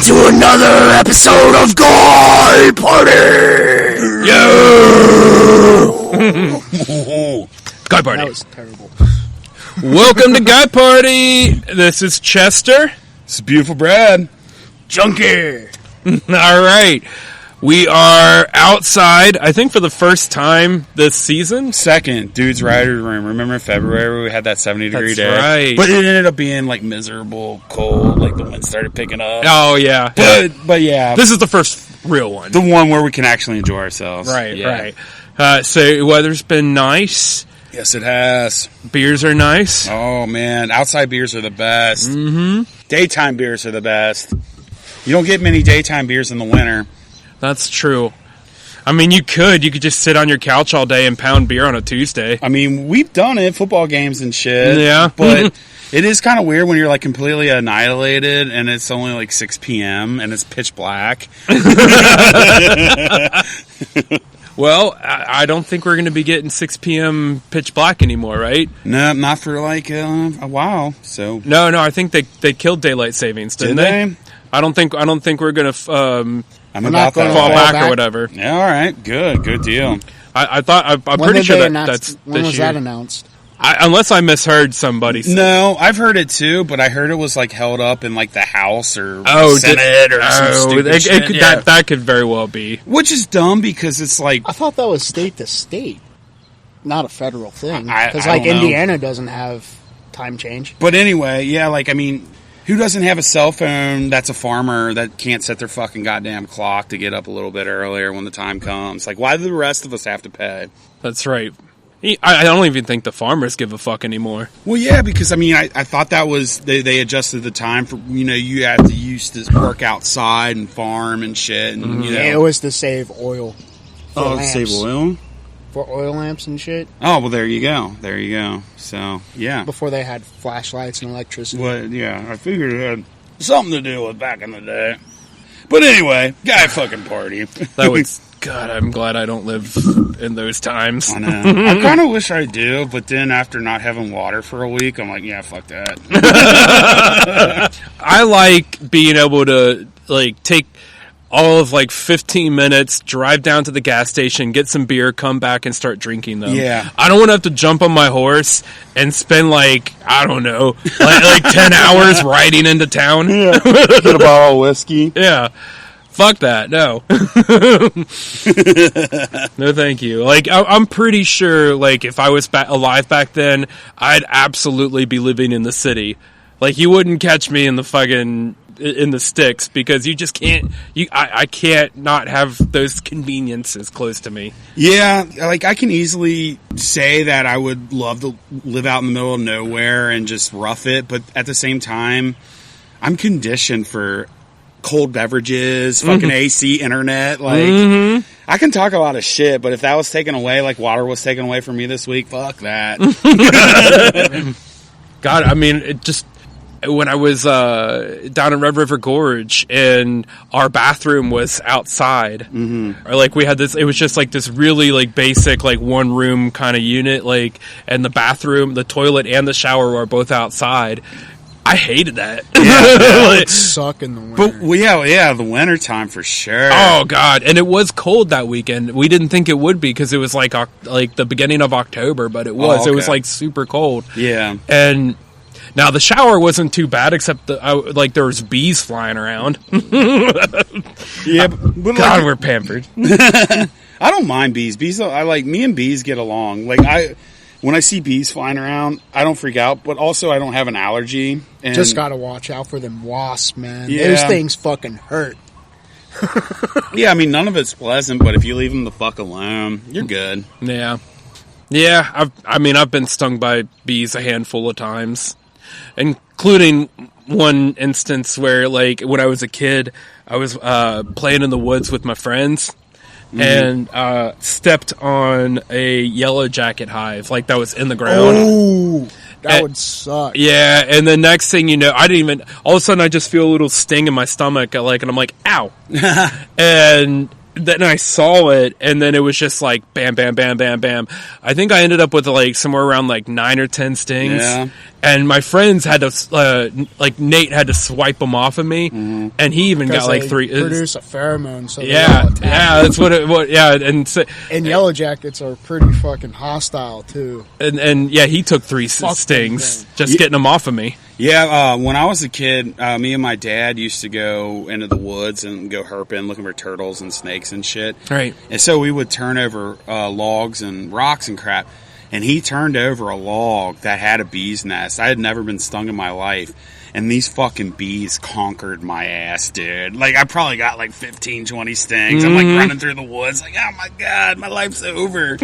to another episode of Guy Party! Yo! Guy Party. That was terrible. Welcome to Guy Party. This is Chester. This is Beautiful Brad. Junkie. All right. We are outside, I think for the first time this season. Second, Dude's Writer's Room. Remember in February we had that 70-degree day? Right. But it ended up being like miserable, cold, like the wind started picking up. Oh, yeah. But yeah. This is the first real one. The one where we can actually enjoy ourselves. Right, yeah. right. So weather's been nice. Yes, it has. Beers are nice. Oh, man. Outside beers are the best. Mm-hmm. Daytime beers are the best. You don't get many daytime beers in the winter. That's true. I mean, you could just sit on your couch all day and pound beer on a Tuesday. I mean, we've done it, football games and shit. Yeah. But it is kind of weird when you're like completely annihilated and it's only like 6 p.m. and it's pitch black. Well, I don't think we're going to be getting 6 p.m. pitch black anymore, right? No, not for like a while. So No, I think they killed daylight savings, didn't they? I don't think we're going to I'm about to fall back or whatever. Yeah, all right, good deal. I'm pretty sure that's when this was year. that announced? Unless I misheard somebody. No, I've heard it too, but I heard it was like held up in like the House or Senate or some stupid shit. That could very well be. Which is dumb because it's like I thought that was state to state, not a federal thing. Because I like don't know. Indiana doesn't have time change. But anyway, yeah, like I mean, who doesn't have a cell phone that's a farmer that can't set their fucking goddamn clock to get up a little bit earlier when the time comes? Like, why do the rest of us have to pay? That's right. I don't even think the farmers give a fuck anymore. Well, yeah, because I mean, I thought that was they adjusted the time for you have to use to work outside and farm and shit, and It was to save oil. Oh, to save oil for oil lamps and shit. Oh, well, there you go. So yeah, Before they had flashlights and electricity. Well, yeah, I figured it had something to do with back in the day. But anyway, Guy fucking Party. That was God. I'm glad I don't live in those times. I know. I kind of wish I do, but then after not having water for a week, I'm like, yeah, fuck that. I like being able to like take all of like 15 minutes, drive down to the gas station, get some beer, come back and start drinking them. Yeah. I don't want to have to jump on my horse and spend like, I don't know, like 10 hours riding into town. Yeah. Get a bottle of whiskey. Yeah. Fuck that. No. No, thank you. Like, I'm pretty sure, like, if I was alive back then, I'd absolutely be living in the city. Like, you wouldn't catch me in the fucking in the sticks because you just can't. I can't not have those conveniences close to me. Yeah, like I can easily say that I would love to live out in the middle of nowhere and just rough it, but at the same time, I'm conditioned for cold beverages, fucking AC, internet. Like, I can talk a lot of shit, but if that was taken away, like water was taken away from me this week, fuck that. God, I mean, it just. When I was down in Red River Gorge and our bathroom was outside, or like we had this, it was just like this really like basic like one room kind of unit, like, and the bathroom, the toilet, and the shower were both outside. I hated that. Yeah, that would suck in the winter. But well, yeah, the winter time for sure. Oh God, and it was cold that weekend. We didn't think it would be because it was like the beginning of October, but it was. Oh, okay. It was like super cold. Yeah, and. Now, the shower wasn't too bad, except like there was bees flying around. Yeah, but God, like, we're pampered. I don't mind bees. I like me and bees get along. Like when I see bees flying around, I don't freak out. But also, I don't have an allergy. And just gotta watch out for them wasps, man. Yeah. Those things fucking hurt. Yeah, I mean none of it's pleasant, but if you leave them the fuck alone, you're good. Yeah. I've been stung by bees a handful of times. Including one instance where, like, when I was a kid, I was playing in the woods with my friends and stepped on a yellow jacket hive, like, that was in the ground. Oh, that would suck. Yeah, and the next thing you know, all of a sudden I just feel a little sting in my stomach, like, and I'm like, ow. And then I saw it, and then it was just like bam, bam, bam, bam, bam. I think I ended up with like somewhere around like 9 or 10 stings. Yeah. And my friends had to, like Nate had to swipe them off of me, and he even got like 3. Produce a pheromone, so yeah, that's and yellow jackets are pretty fucking hostile too. And he took 3 stings just getting them off of me. Yeah, when I was a kid, me and my dad used to go into the woods and go herping, looking for turtles and snakes and shit. Right. And so we would turn over logs and rocks and crap. And he turned over a log that had a bee's nest. I had never been stung in my life. And these fucking bees conquered my ass, dude. Like, I probably got like 15, 20 stings. I'm like running through the woods like, oh my God, my life's over.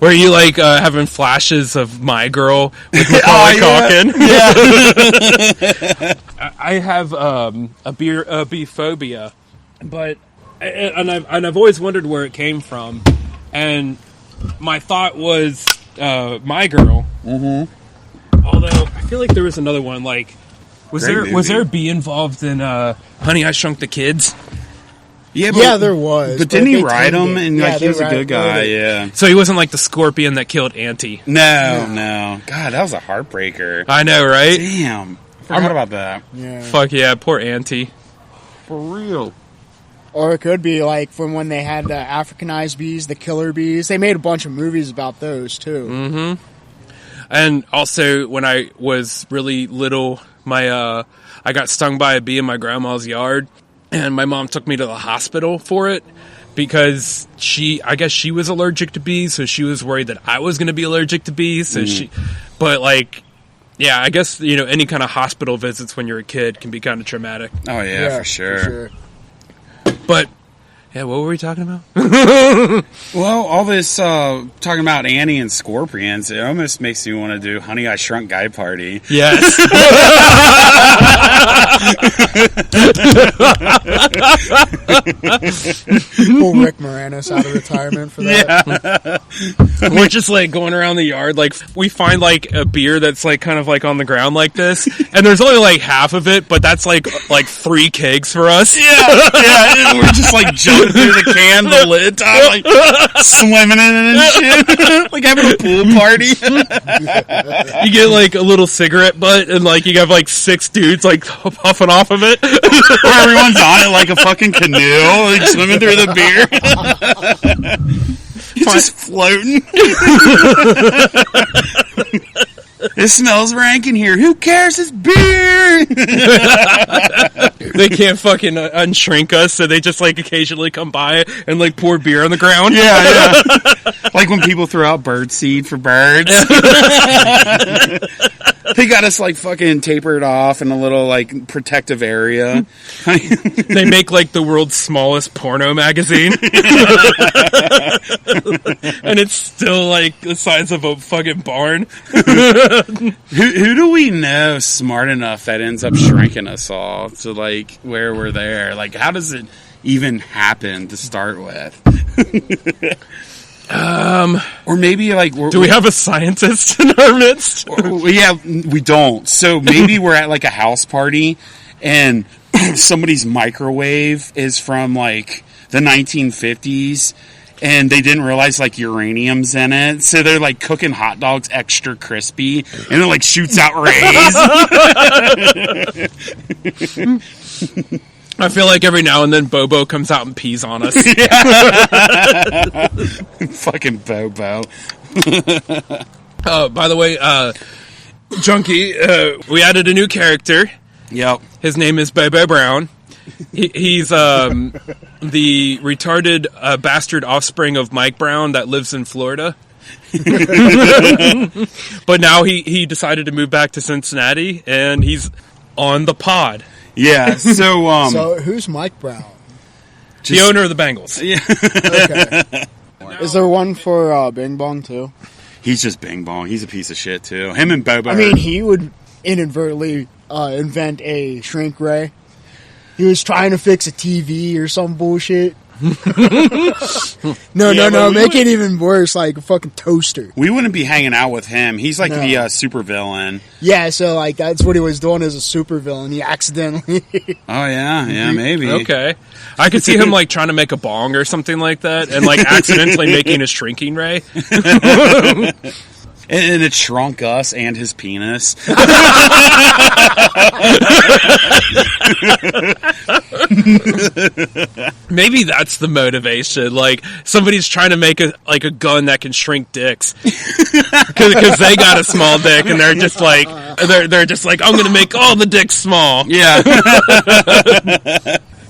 Were you like having flashes of My Girl with Macaulay Culkin? Yeah. I have a bee phobia, but I've always wondered where it came from. And my thought was My Girl. Mm-hmm. Although I feel like there was another one. Like, was there a bee involved in Honey, I Shrunk the Kids? Yeah, there was. But didn't he ride him? And like he was a good guy. Yeah. So he wasn't like the scorpion that killed Auntie. No. God, that was a heartbreaker. I know, right? Damn. Forgot about that. Yeah. Fuck yeah, poor Auntie. For real. Or it could be like from when they had the Africanized bees, the killer bees. They made a bunch of movies about those too. Mm-hmm. And also, when I was really little, I got stung by a bee in my grandma's yard, and my mom took me to the hospital for it because I guess she was allergic to bees, so she was worried that I was going to be allergic to bees. So I guess any kind of hospital visits when you're a kid can be kind of traumatic. Oh yeah, for sure. But. Yeah, what were we talking about? Well, all this talking about Annie and scorpions, it almost makes me want to do Honey, I Shrunk Guy Party. Yes. Pull Rick Moranis out of retirement for that. Yeah. We're just like going around the yard, like we find like a beer that's like kind of like on the ground like this, and there's only like half of it, but that's like 3 kegs for us. Yeah, and we're just like jumping through the can, the lid top, like swimming in it and shit, like having a pool party. You get like a little cigarette butt, and like you have like 6 dudes like puffing off of it. Or everyone's on it like a fucking canoe, like swimming through the beer. It's just floating. It smells rank in here. Who cares? It's beer. They can't fucking unshrink us, so they just like occasionally come by and like pour beer on the ground. Yeah. Like when people throw out bird seed for birds. They got us like fucking tapered off in a little like protective area. They make like the world's smallest porno magazine. And it's still like the size of a fucking barn. Who do we know smart enough that ends up shrinking us all to like where we're there? Like, how does it even happen to start with? Or maybe like do we have a scientist in our midst? Yeah, we don't. So maybe we're at like a house party and somebody's microwave is from like the 1950s. And they didn't realize, like, uranium's in it. So they're, like, cooking hot dogs extra crispy. And it, like, shoots out rays. I feel like every now and then Bobo comes out and pees on us. Fucking Bobo. By the way, Junkie, we added a new character. Yep. His name is Bobo Brown. He's the retarded bastard offspring of Mike Brown that lives in Florida. But now he decided to move back to Cincinnati, and he's on the pod. Yeah, so... So, who's Mike Brown? The owner of the Bengals. Yeah. Okay. Is there one for Bing Bong, too? He's just Bing Bong. He's a piece of shit, too. Him and Bobo. I mean, he would inadvertently invent a shrink ray. He was trying to fix a TV or some bullshit. No. Make it even worse, like a fucking toaster. We wouldn't be hanging out with him. He's like the super villain. Yeah, so like that's what he was doing as a super villain. He accidentally. Oh yeah, maybe. Okay. I could see him like trying to make a bong or something like that, and like accidentally making a shrinking ray. And it shrunk us and his penis. Maybe that's the motivation. Like somebody's trying to make a gun that can shrink dicks because they got a small dick, and they're just like I'm going to make all the dicks small. Yeah.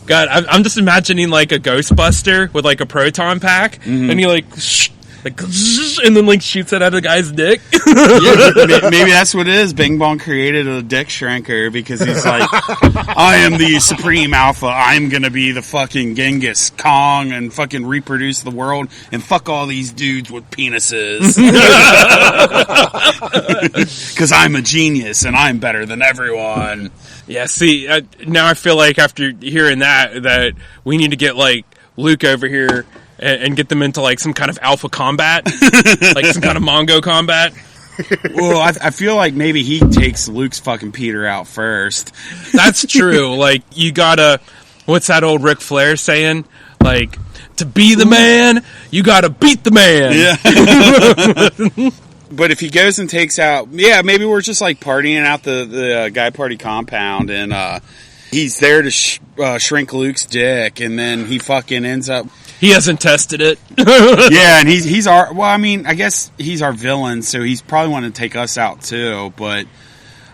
God, I'm just imagining like a Ghostbuster with like a proton pack, and he like, and then like shoots it at a guy's dick. Yeah, maybe that's what it is. Bing Bong created a dick shrinker because he's like, I am the supreme alpha. I'm gonna be the fucking Genghis Kong and fucking reproduce the world and fuck all these dudes with penises. Because I'm a genius and I'm better than everyone. Yeah, see, now I feel like after hearing that we need to get like Luke over here and get them into like some kind of alpha combat, like some kind of Mongo combat. Well, I feel like maybe he takes Luke's fucking Peter out first. That's true. Like, you gotta, what's that old Ric Flair saying? Like, to be the man, you gotta beat the man. Yeah. But if he goes and takes out, maybe we're just like partying out the guy party compound, and he's there to shrink Luke's dick, and then he fucking ends up. He hasn't tested it. Yeah, and he's our. Well, I mean, I guess he's our villain, so he's probably wanting to take us out too. But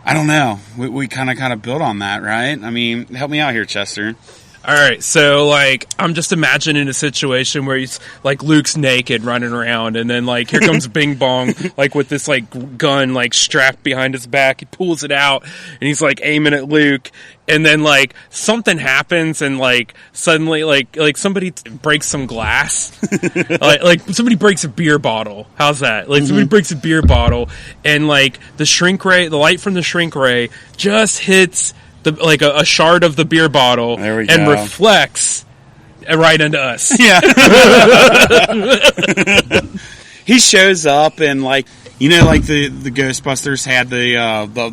I don't know. We kind of build on that, right? I mean, help me out here, Chester. All right, so like I'm just imagining a situation where he's like Luke's naked running around, and then like here comes Bing Bong like with this like gun like strapped behind his back. He pulls it out and he's like aiming at Luke, and then like something happens, and like suddenly like somebody breaks some glass, like somebody breaks a beer bottle. How's that? Like somebody breaks a beer bottle, and like the light from the shrink ray just hits a shard of the beer bottle and reflects right into us. Yeah. He shows up and like, like the Ghostbusters had the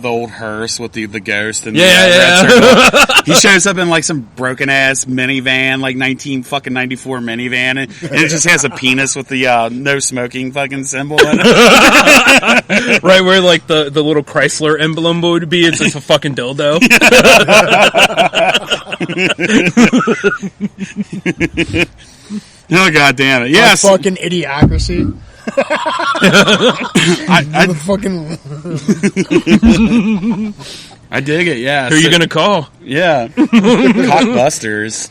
old hearse with the ghost and red circle. He shows up in like some broken ass minivan, like 1994 minivan, and it just has a penis with the no smoking fucking symbol in it. Right where like the little Chrysler emblem would be, it's just a fucking dildo. Oh god damn it! Yes, fucking idiocracy. I dig it. Yeah. Who are you gonna call? Yeah, Cockbusters.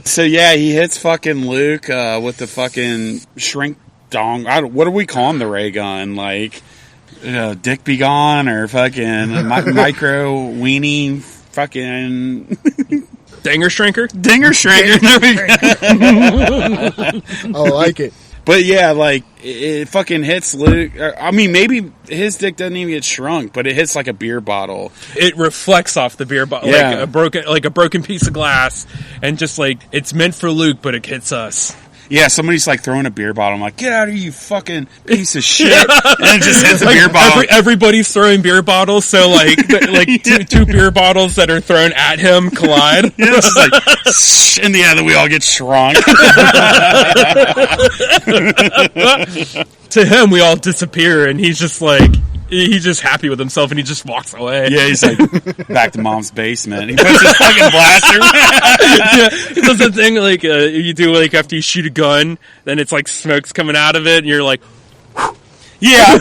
So yeah, he hits fucking Luke with the fucking shrink dong. What do we call him? The ray gun, like Dick Be Gone or fucking micro weenie, fucking. Dinger Shrinker? Dinger Shrinker. I like it. But yeah, like, it fucking hits Luke. I mean, maybe his dick doesn't even get shrunk, but it hits like a beer bottle. It reflects off the beer bottle, yeah. like a broken piece of glass, and just like, it's meant for Luke, but it hits us. Yeah, somebody's like throwing a beer bottle. I'm like, get out of here, you fucking piece of shit. And it just hits a beer bottle. Everybody's throwing beer bottles, so like two beer bottles that are thrown at him collide. Yeah, it's just like, and then we all get shrunk. To him, we all disappear, and he's just like, he's just happy with himself, and he just walks away. Yeah, he's like, back to mom's basement. He puts his fucking blaster. Yeah, he does the thing like you do like after you shoot a gun, then it's like smoke's coming out of it, and you're like, yeah.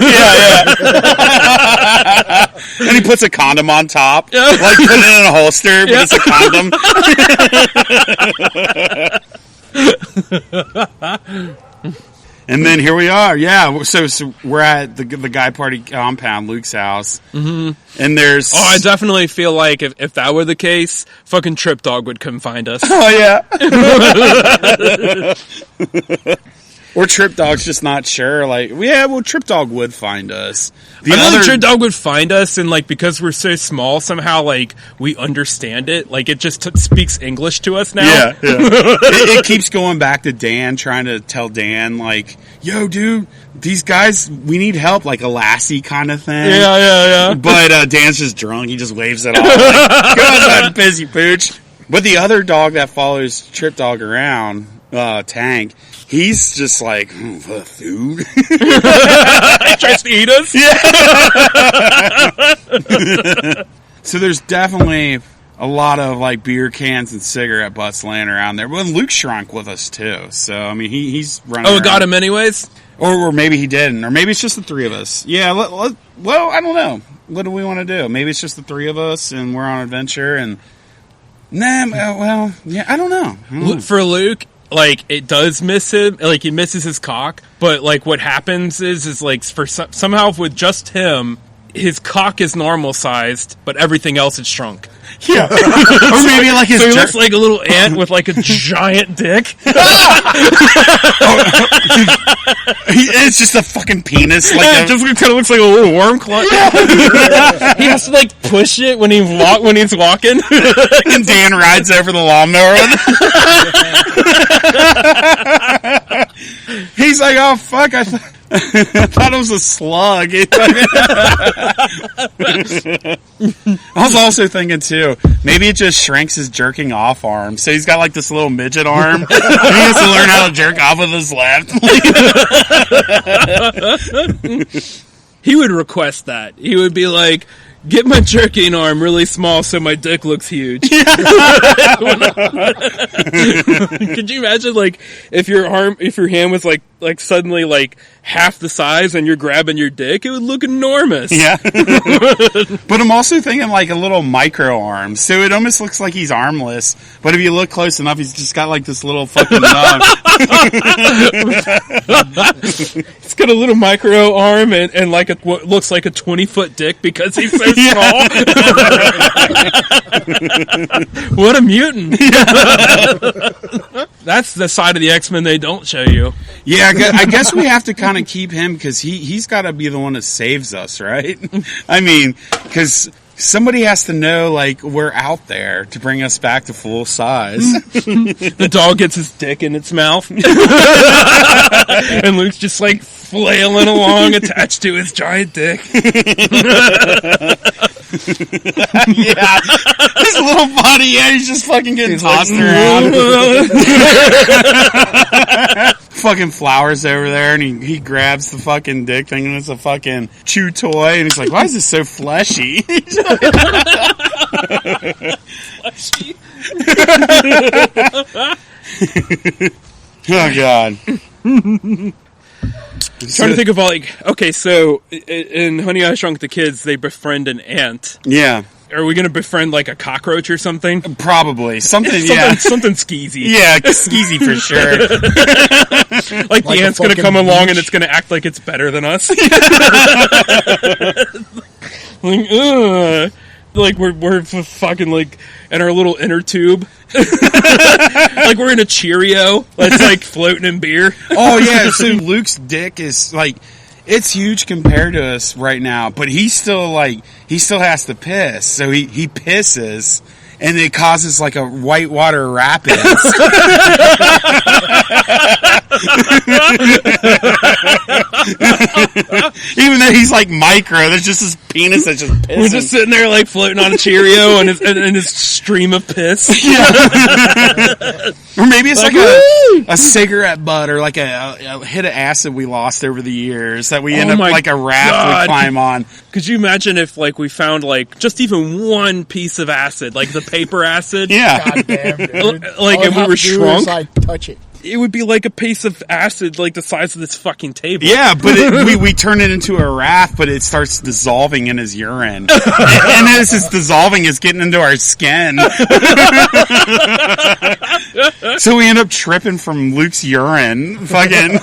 And he puts a condom on top, like put it in a holster, but it's a condom. And then here we are, yeah. So we're at the guy party compound, Luke's house, and there's. Oh, I definitely feel like if that were the case, fucking Trip Dog would come find us. Oh yeah. Or Trip Dog's just not sure. Like, Trip Dog would find us. Trip Dog would find us, and like because we're so small, somehow like we understand it. Like it just speaks English to us now. Yeah. It keeps going back to Dan, trying to tell Dan like, "Yo, dude, these guys, we need help," like a Lassie kind of thing. Yeah. But Dan's just drunk. He just waves it off. Like, go outside, busy pooch. But the other dog that follows Trip Dog around, Tank, he's just like, food. He tries to eat us? Yeah. So there's definitely a lot of like beer cans and cigarette butts laying around there. Well, Luke shrunk with us too. So, I mean, he's running around. Oh, got him anyways? Or maybe he didn't. Or maybe it's just the three of us. Yeah, well, I don't know. What do we want to do? Maybe it's just the three of us and we're on an adventure and... I don't know. For Luke, like, it does miss him. Like, he misses his cock. But, like, what happens is like, somehow with just him, his cock is normal-sized, but everything else is shrunk. Yeah. Or maybe, like, his... So he looks like a little ant with, like, a giant dick. It's just a fucking penis. Like it just kind of looks like a little worm claw. He has to, like, push it when he's walking. And Dan rides over the lawnmower. He's like, oh, fuck, I thought it was a slug. I was also thinking, too, maybe it just shrinks his jerking off arm. So he's got, like, this little midget arm. And he has to learn how to jerk off with his left. He would request that. He would be like, get my jerking arm really small so my dick looks huge. Could you imagine, like, if your hand was like suddenly like half the size and you're grabbing your dick, it would look enormous. Yeah. But I'm also thinking like a little micro arm. So it almost looks like he's armless. But if you look close enough, he's just got like this little fucking nub. He's got a little micro arm and like what looks like a 20-foot dick because he's so small. What a mutant. That's the side of the X-Men they don't show you. Yeah, I guess we have to kind of keep him because he's got to be the one that saves us, right? I mean, because somebody has to know, like, we're out there to bring us back to full size. The dog gets his dick in its mouth. And Luke's just, like, flailing along attached to his giant dick. Yeah. His little body, he's just fucking getting tossed around. Fucking Flowers over there, and he grabs the fucking dick thing, and it's a fucking chew toy, and he's like, why is this so fleshy? Fleshy? Oh, God. Trying to think of all, like, okay, so in Honey, I Shrunk the Kids, they befriend an ant. Yeah. Are we going to befriend, like, a cockroach or something? Probably. Something skeezy. Yeah, skeezy for sure. Like the ant's going to come along and it's going to act like it's better than us. Like, ugh. Like, we're fucking, like, in our little inner tube. Like, we're in a Cheerio that's, like, floating in beer. Oh, yeah, so Luke's dick is, like, it's huge compared to us right now, but he still has to piss, so he pisses, and it causes, like, a whitewater rapids. Even though he's like micro, there's just this penis that's just pissing. We're just sitting there like floating on a Cheerio and his stream of piss. Yeah. Or maybe it's like a cigarette butt or like a hit of acid we lost over the years that we end up like a raft we climb on. Could you imagine if like we found like just even one piece of acid, like the paper acid? Yeah. God damn, dude. Like if we were shrunk, like, touch it. It would be like a piece of acid, like the size of this fucking table. Yeah, but we turn it into a raft, but it starts dissolving in his urine. And as it's dissolving, it's getting into our skin. So we end up tripping from Luke's urine. Fucking.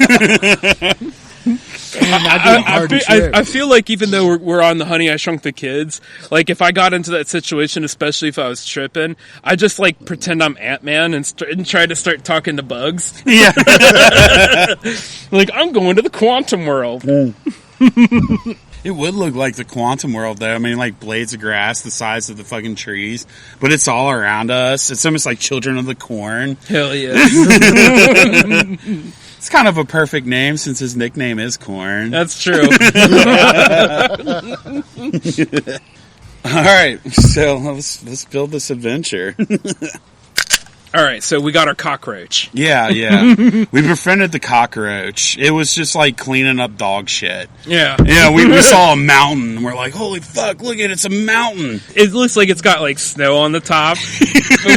I feel like even though we're on the Honey, I Shrunk the Kids, like if I got into that situation, especially if I was tripping, I just like pretend I'm Ant-Man and try to start talking to bugs. Yeah. Like, I'm going to the quantum world. It would look like the quantum world, though. I mean, like blades of grass the size of the fucking trees, but it's all around us. It's almost like Children of the Corn. Hell yeah. It's kind of a perfect name since his nickname is Corn. That's true. All right, so let's build this adventure. All right, so we got our cockroach. Yeah. We befriended the cockroach. It was just like cleaning up dog shit. Yeah. Yeah, we saw a mountain. We're like, holy fuck, look at it, it's a mountain. It looks like it's got like snow on the top,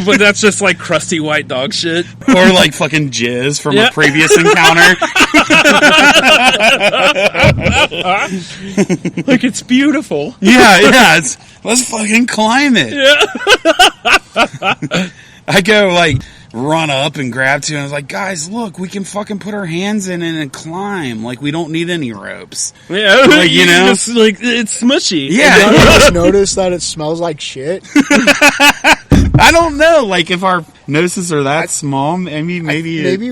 but that's just like crusty white dog shit. Or like fucking jizz from a previous encounter. Like, it's beautiful. Yeah, let's fucking climb it. Yeah. I go like run up and grab two and I was like, guys, look, we can fucking put our hands in it and climb. Like, we don't need any ropes. Yeah, like, you know, it's like, it's smushy. Yeah. Did you just notice that it smells like shit? I don't know. Like, if our noses are that small, maybe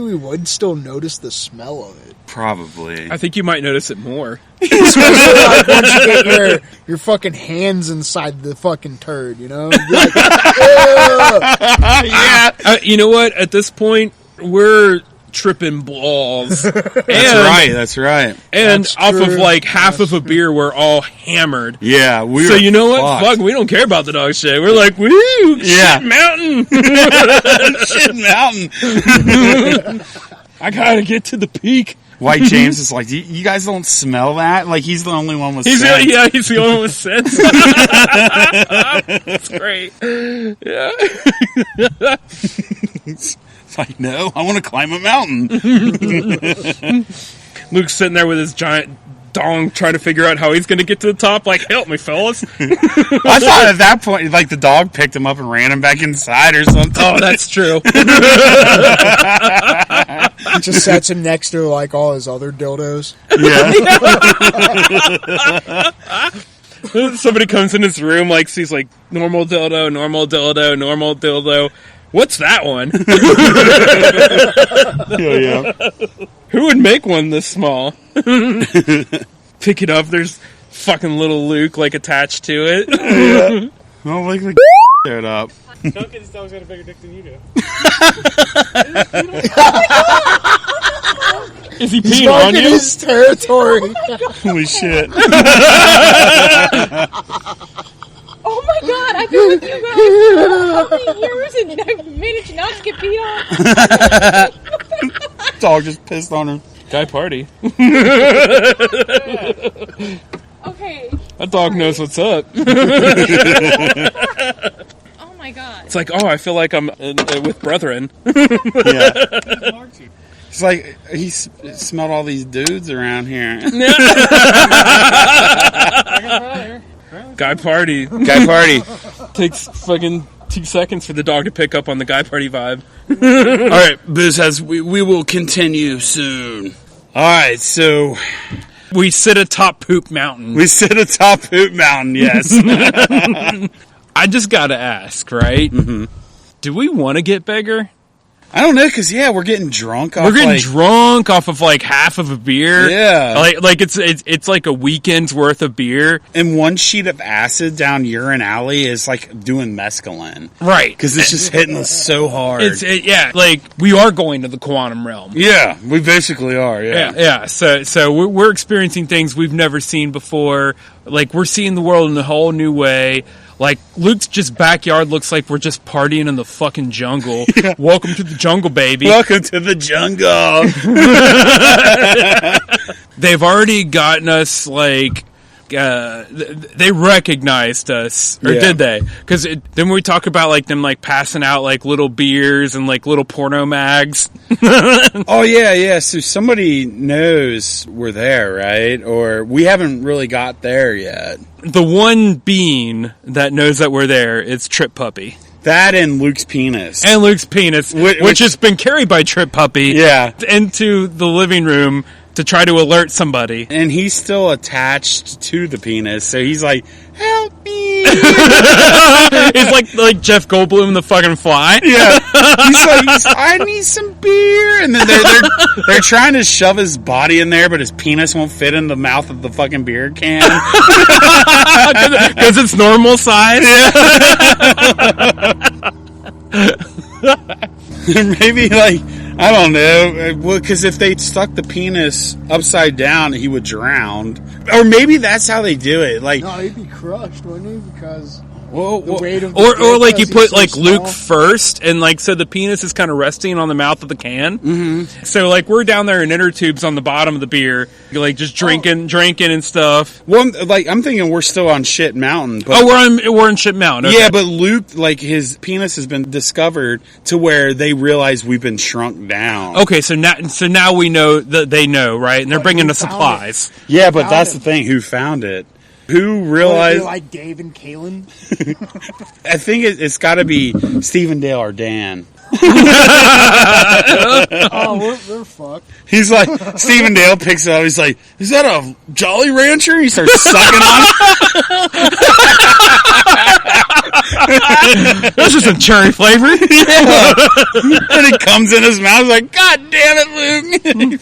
we would still notice the smell of it. Probably. I think you might notice it more. Especially like once you get your fucking hands inside the fucking turd, you know? You'd be like, yeah. You know what? At this point, we're tripping balls. That's right. And That's off true. of like half of a beer, we're all hammered. Yeah. So you know what? Fucked. Fuck, we don't care about the dog shit. We're like, woo! Yeah. Shit mountain! Shit mountain. I gotta get to the peak. White James is like, you guys don't smell that? Like, he's the only one with sense. He's the only one with sense. That's great. Yeah. It's like, no, I want to climb a mountain. Luke's sitting there with his giant dong trying to figure out how he's going to get to the top. Like, help me, fellas. I thought at that point, like, the dog picked him up and ran him back inside or something. Oh, that's true. He just sets him next to like all his other dildos. Yeah. Somebody comes in his room, like, sees like normal dildo, normal dildo, normal dildo. What's that one? Yeah. Who would make one this small? Pick it up. There's fucking little Luke like attached to it. Yeah. Oh, like the showed up. This dog's got a bigger dick than you do. Is he He's peeing on marking you? his territory. Holy shit. Oh my god, I've been with you guys for how many years and I've managed not to get peed on? Dog just pissed on him. Guy party. Okay. That dog knows what's up. Oh my god. It's like, oh, I feel like I'm with brethren. Yeah. It's like, he smelled all these dudes around here. Guy party. Guy party. Takes fucking 2 seconds for the dog to pick up on the guy party vibe. All right, Booze has, we will continue soon. All right, so We sit atop Poop Mountain. we sit atop Poop Mountain, yes. I just gotta ask, right? Mm-hmm. Do we want to get bigger? I don't know, because, yeah, we're getting drunk off, We're getting like, drunk off of like half of a beer. Yeah. Like it's like a weekend's worth of beer. and one sheet of acid down urine alley is like doing mescaline. Right. Because it's just hitting us so hard. Yeah, like we are going to the quantum realm. Yeah, we basically are, yeah. Yeah. So we're experiencing things we've never seen before. Like, we're seeing the world in a whole new way. Like, Luke's just backyard looks like we're just partying in the fucking jungle. Yeah. Welcome to the jungle, baby. Welcome to the jungle. They've already gotten us, like, they recognized us, or did they? Because then we talk about like them like passing out like little beers and like little porno mags. Oh yeah. So somebody knows we're there, right? Or we haven't really got there yet. The one being that knows that we're there is Trip Puppy. That and Luke's penis. And Luke's penis, which has been carried by Trip Puppy Yeah. into the living room to to try to alert somebody. And he's still attached to the penis, so he's like, help me. He's like Jeff Goldblum in The fucking Fly. Yeah. He's like, I need some beer. And then they're trying to shove his body in there, but his penis won't fit in the mouth of the fucking beer can. Because it's normal size. Maybe, like, I don't know. Well, because if they stuck the penis upside down, he would drown. Or maybe that's how they do it. Like, No, he'd be crushed, wouldn't he? Because well, the weight of the Or like you because put he's so like Luke small. first, and like so the penis is kind of resting on the mouth of the can. Mm-hmm. So like we're down there in inner tubes on the bottom of the beer, like just drinking and stuff. well, like, I'm thinking we're still on shit mountain. But, Oh, we're in Ship Mountain. Okay. yeah, but Luke, like, his penis has been discovered to where they realize we've been shrunk down. Okay, so now we know that they know, right? And they're bringing who the found supplies. Yeah, but Found that's him. the thing. Who found it? Who Would it be realized? like Dave and Kalen. I think it's got to be Stephen Dale or Dan. Oh, we're fucked. He's like, Stephen Dale picks it up. He's like, is that a Jolly Rancher? He starts sucking on it. This is a cherry flavor. And it comes in his mouth. He's like, God damn it, Luke.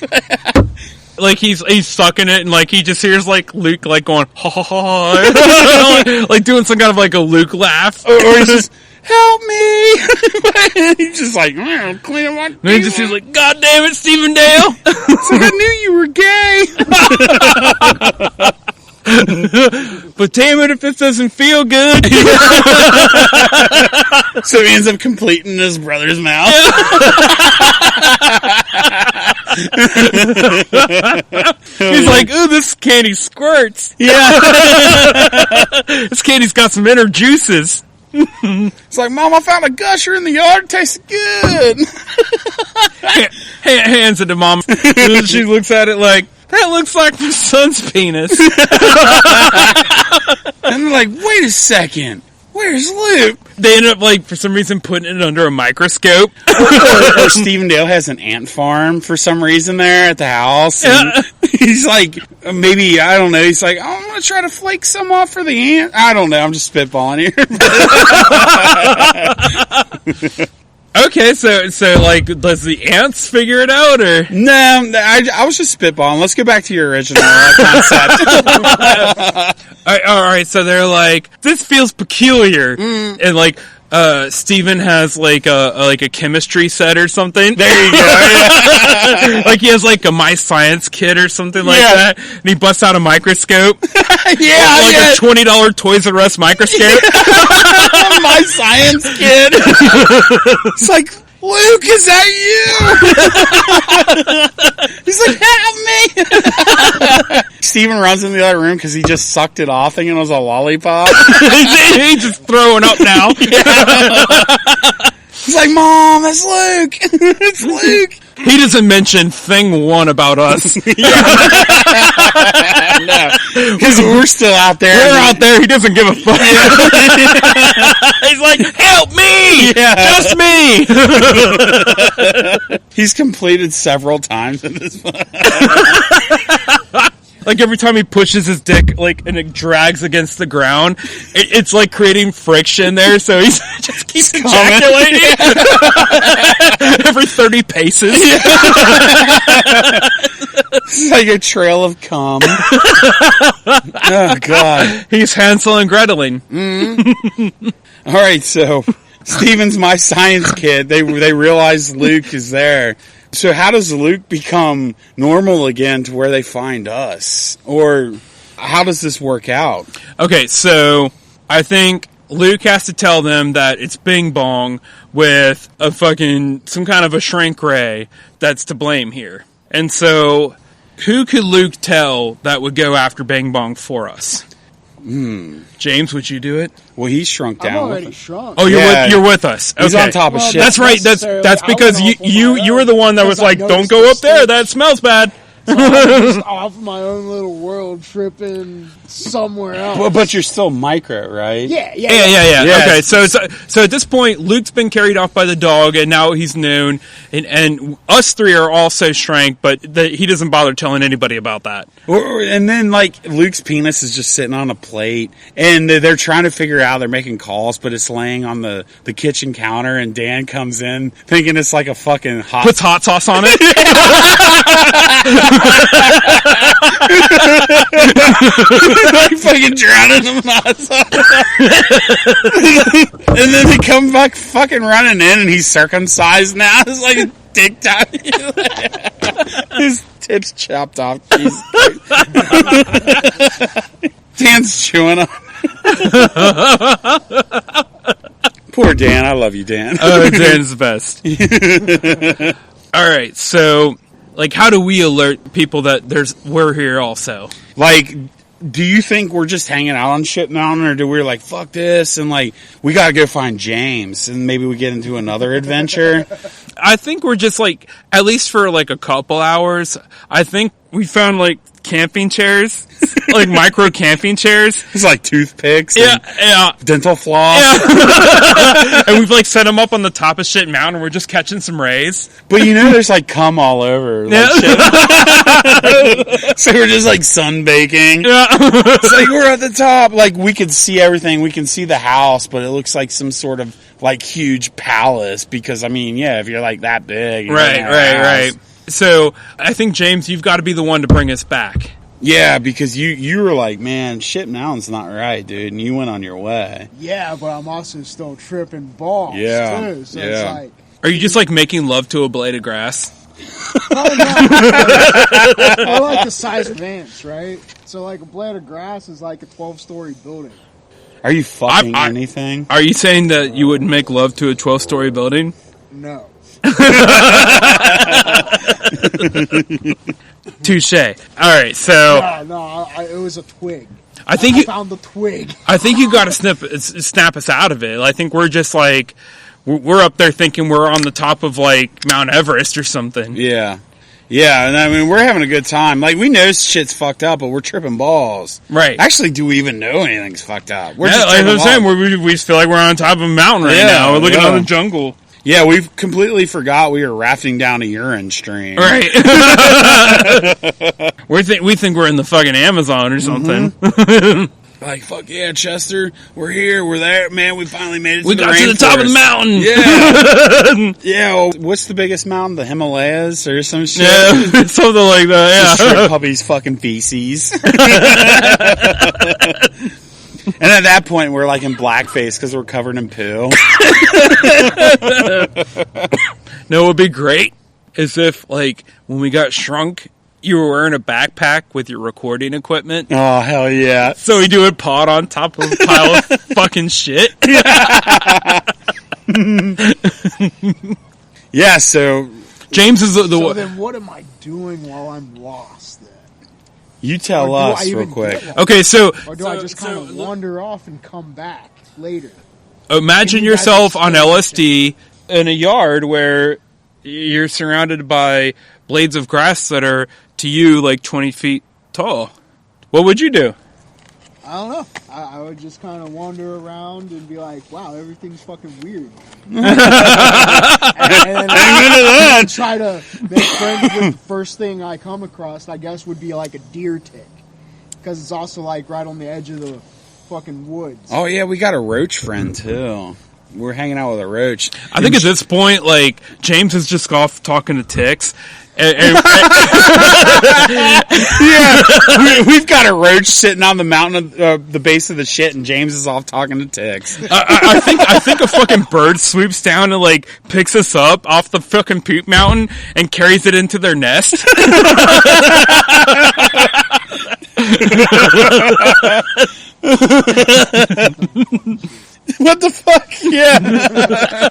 Like he's sucking it, and like he just hears like Luke like going ha ha ha, like doing some kind of like a Luke laugh, or he's just, help me. He's just like, clean up my and he just he's like, God damn it, Stephen Dale. It's like, I knew you were gay. But damn it, if this doesn't feel good. So he ends up completing his brother's mouth. He's like, ooh, this candy squirts. Yeah. This candy's got some inner juices. It's like, Mom, I found a gusher in the yard. It tastes good. Hands it to Mom. She looks at it like, that looks like my son's penis. And they're like, wait a second. Where's Luke? They end up, like, for some reason, putting it under a microscope. Or Stephen Dale has an ant farm for some reason there at the house. And he's like, maybe, I don't know. He's like, I'm going to try to flake some off for the ant. I don't know. I'm just spitballing here. Okay, so like, does the ants figure it out, or? No, I was just spitballing. Let's go back to your original concept. All right, so they're like, this feels peculiar, and like, Steven has like a chemistry set or something. There you go. Yeah. Like he has like a My Science kit or something like Yeah. that, and he busts out a microscope. Yeah, Like yeah. a $20 Toys R Us microscope. My science kid. It's like, Luke, is that you? He's like, help me. Steven runs in the other room because he just sucked it off thinking it was a lollipop. He's just throwing up now. He's like, Mom, that's Luke. It's Luke. He doesn't mention thing one about us. No, because we're still out there. We're out there. He doesn't give a fuck. He's like, help me! Yeah. Just me! He's completed several times in this one. Like every time he pushes his dick, like, and it drags against the ground, it's like creating friction there, so he just keeps ejaculating every 30 paces. It's like a trail of cum. Oh, God. He's Hansel and Greteling. All right, so Steven's my science kid. They realize Luke is there. So how does Luke become normal again to where they find us? Or how does this work out? Okay, so I think Luke has to tell them that it's Bing Bong with a fucking, some kind of a shrink ray that's to blame here. And so, who could Luke tell that would go after Bing Bong for us? James, would you do it? Well, he's shrunk down. I'm already shrunk. Oh, Yeah. you're with us. He's Okay. on top of Well, shit. That's right. That's because you were the one that was like, "Don't go up there. That smells bad." I'm just off my own little world, tripping, somewhere else. But you're still micro, right? Yeah. Yeah. Okay, so at this point, Luke's been carried off by the dog, and now he's known, and us three are also shrank, but he doesn't bother telling anybody about that. And then, like, Luke's penis is just sitting on a plate, and they're trying to figure out, they're making calls, but it's laying on the kitchen counter, and Dan comes in thinking it's like a fucking puts hot sauce on it. Like fucking drowning him in hot sauce. And then they come back fucking running in, and he's circumcised now. It's like a dick time. His tips chopped off. Dan's chewing on. Poor Dan. I love you, Dan. Oh, Dan's the best. All right, so like, how do we alert people that we're here also? Like, do you think we're just hanging out on Shit Mountain, or do we like, fuck this, and like, we gotta go find James, and maybe we get into another adventure? I think we're just like, at least for like a couple hours, I think we found like camping chairs, like micro camping chairs. It's like toothpicks, and dental floss. Yeah. And we've like set them up on the top of Shit Mountain, and we're just catching some rays. But you know, there's like cum all over. Like, shit. So we're just like sunbaking. Yeah. It's like we're at the top. Like, we can see everything. We can see the house, but it looks like some sort of like huge palace. Because I mean, yeah, if you're like that big, right. So I think, James, you've got to be the one to bring us back. Yeah, because you were like, man, Shit Mountain's not right, dude, and you went on your way. Yeah, but I'm also still tripping balls, too. So it's like... Are you just like making love to a blade of grass? Oh, no. I like the size of ants, right? So like a blade of grass is like a 12-story building. Are you fucking anything? Are you saying that you would make love to a 12-story building? No. Touche. All right, so it was a twig. I found the twig. I think you got to snap us out of it. I think we're just like we're up there thinking we're on the top of like Mount Everest or something. Yeah, and I mean, we're having a good time. Like, we know shit's fucked up, but we're tripping balls. Right. Actually, do we even know anything's fucked up? We're just like I'm saying, we just feel like we're on top of a mountain right now. We're looking at the jungle. Yeah, we've completely forgot we were rafting down a urine stream. Right. we think we're in the fucking Amazon or something. Mm-hmm. Like, fuck yeah, Chester, we're here, we're there, man, we finally made it to the rainforest. We got to the top of the mountain. Yeah. Yeah, well, what's the biggest mountain? The Himalayas or some shit? Yeah, something like that, yeah. Strip puppy's fucking feces. And at that point, we're like in blackface because we're covered in poo. No, what would be great is if, like, when we got Shrunk, you were wearing a backpack with your recording equipment. Oh, hell yeah. So we do a pod on top of a pile of fucking shit. Yeah, so... James is the So then what am I doing while I'm lost then? You tell us real quick. Okay, so... Or do I just kind of wander off and come back later? Imagine yourself on LSD in a yard where you're surrounded by blades of grass that are, to you, like 20 feet tall. What would you do? I don't know. I would just kind of wander around and be like, wow, everything's fucking weird. and I try to make friends with the first thing I come across, I guess, would be like a deer tick. Because it's also like right on the edge of the fucking woods. Oh, yeah, we got a roach friend, too. We're hanging out with a roach. I think at this point, like, James is just off talking to ticks. Yeah, we've got a roach sitting on the mountain, the base of the shit, and James is off talking to ticks. I think a fucking bird swoops down and like picks us up off the fucking poop mountain and carries it into their nest. What the fuck? Yeah.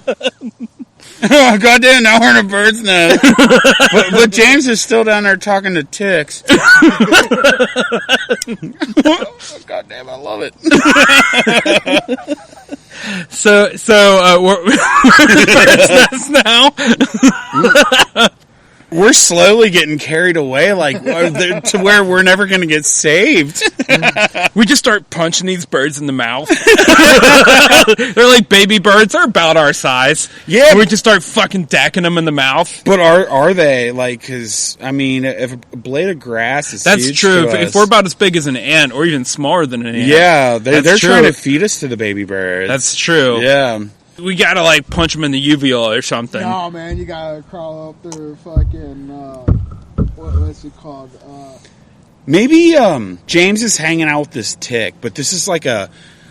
Oh, goddamn, now we're in a bird's nest. but James is still down there talking to ticks. Goddamn, I love it. So we're in the bird's nest now. we're slowly getting carried away, like to where we're never going to get saved. We just start punching these birds in the mouth. They're like baby birds. They're about our size. Yeah. And we just start fucking decking them in the mouth. But are they like? Because I mean, if a blade of grass is That's huge true. to If us, we're about as big as an ant, or even smaller than an ant. yeah, they're true. trying to feed us to the baby birds. That's true. Yeah. We gotta like punch them in the uvula or something. No, man, you gotta crawl up their fucking, what's it called? Maybe James is hanging out with this tick, but this is like a